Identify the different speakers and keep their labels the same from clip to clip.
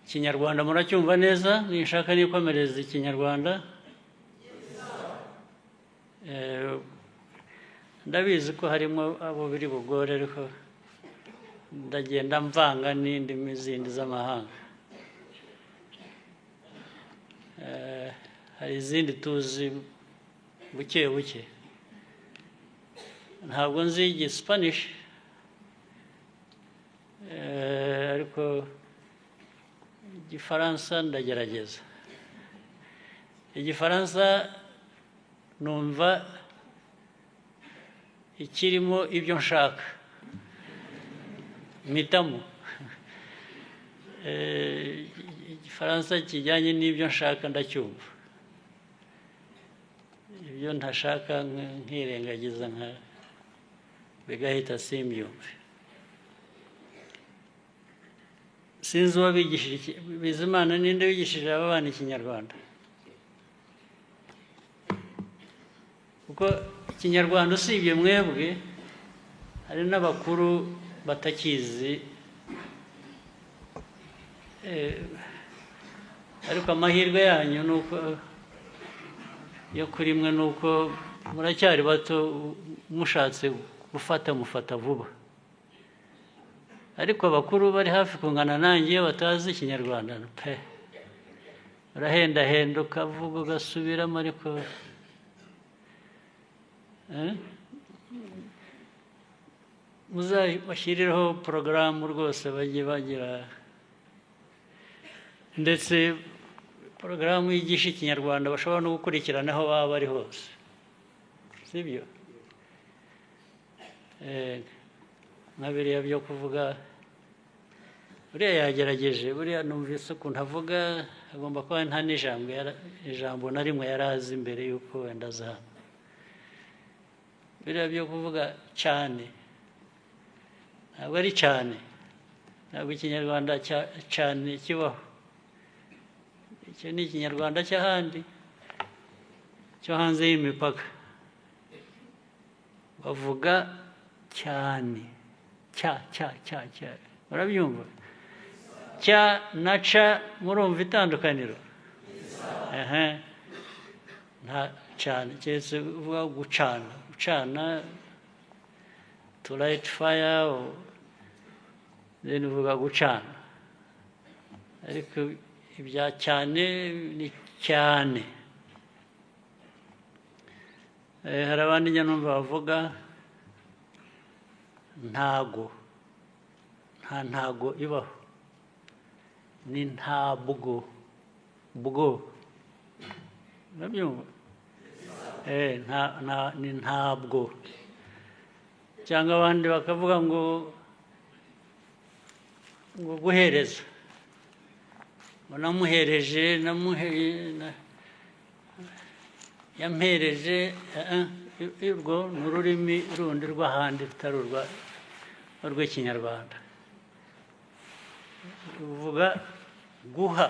Speaker 1: Ikinyarwanda muracyumva neza ninshaka nikomereza Ikinyarwanda ndabizi ko harimo abo biri bugore ariko ndagenda mvanga n'indimi zindi z'amahanga hari izindi tuzi buke buke ntabwo nzi Spanish ariko Igifaransa ndagerageza Igifaransa numva ikirimo ibyo nshaka mitamo Igifaransa kijyanye n'ibyo nshaka ndacyumva ibyo ntashaka nkirengagiza nka bigahita simbyumve sinzi uwabigishije Bizimana ninde wigishije aba bana Ikinyarwanda kuko Ikinyarwanda usibye mwebwe hari n'abakuru batakizi ariko amahirwe yanyu nuko yo kuri mwe nuko muracyari bato mushatse gufata mufata vuba ariko abakuru bari hafi kungana nanjye batazi Ikinyarwanda pe urahenda ukavuga ugasubiramo ariko muzabashyirireho porogaramu rwose bajye bagira ndetse porogaramu yigisha Ikinyarwanda bashobora no gukurikirana aho baba bari hose sibyo nka biriya byo kuvuga buriya yagerageje buriya numvise ukuntu avuga agomba kuba nta n'ijambo na rimwe yari azi imbere y'uko wenda aza biriya byo kuvuga cyane ntabwo ari cyane ntabwo Ikinyarwanda cyane kibaho icyo ni Ikinyarwanda cy'ahandi cyo hanze y'imipaka bavuga cyane cya murabyumva cya na ca murumva itandukaniro nta cyane cyese uvuga gucana to light fire then uvuga gucana ariko ibya cyane ni cyane hari abandi njya numva bavuga ntago ibaho ni ntabwo urabyumva ni ntabwo cyangwa abandi bakavuga ngo guhereza namuhereje yampereje urwo ni ururimi rundi rw'ahandi rutari urw'Ikinyarwanda uvuga guha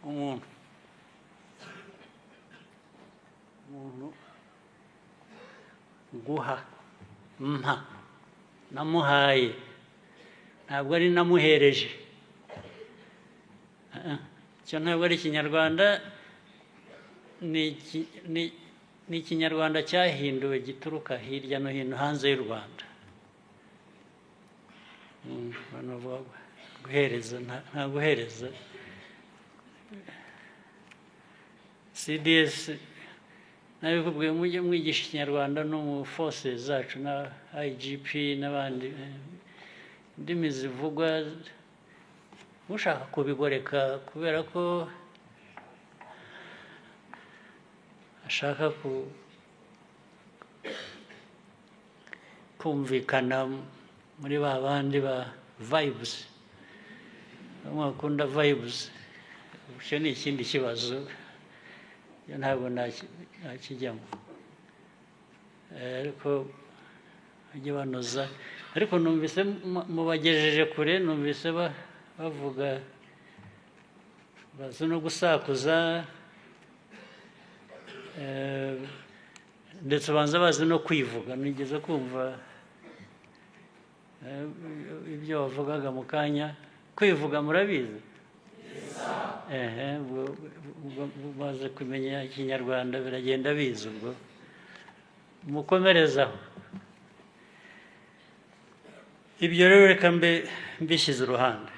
Speaker 1: umuntu guha mpa namuhaye ntabwo ari namuhereje icyo ntabwo ari Ikinyarwanda ni Ikinyarwanda cyahinduwe gituruka hirya no hino hanze y'u Rwanda guhereza nta guhereza CDS nabikubwiye mujye mwigisha Ikinyarwanda no mu forces zacu na IGP n'abandi indimi zivugwa mushaka kubigoreka kubera ko ashaka kumvikana muri ba bandi ba vibes bamwe bakunda vibes icyo ni ikindi kibazo iyo ntabwo nakijyamo ariko bajye banoza ariko numvise mubagejeje kure numvise bavuga bazi no gusakuza ndetse banza bazi no kwivuga nigeze kumva ibyo wavugaga mu kanya kwivuga murabizi umaze kumenya ikinyarwanda biragenda biza ubwo mukomerezaho. Ibyo rero reka mbishyize uruhande.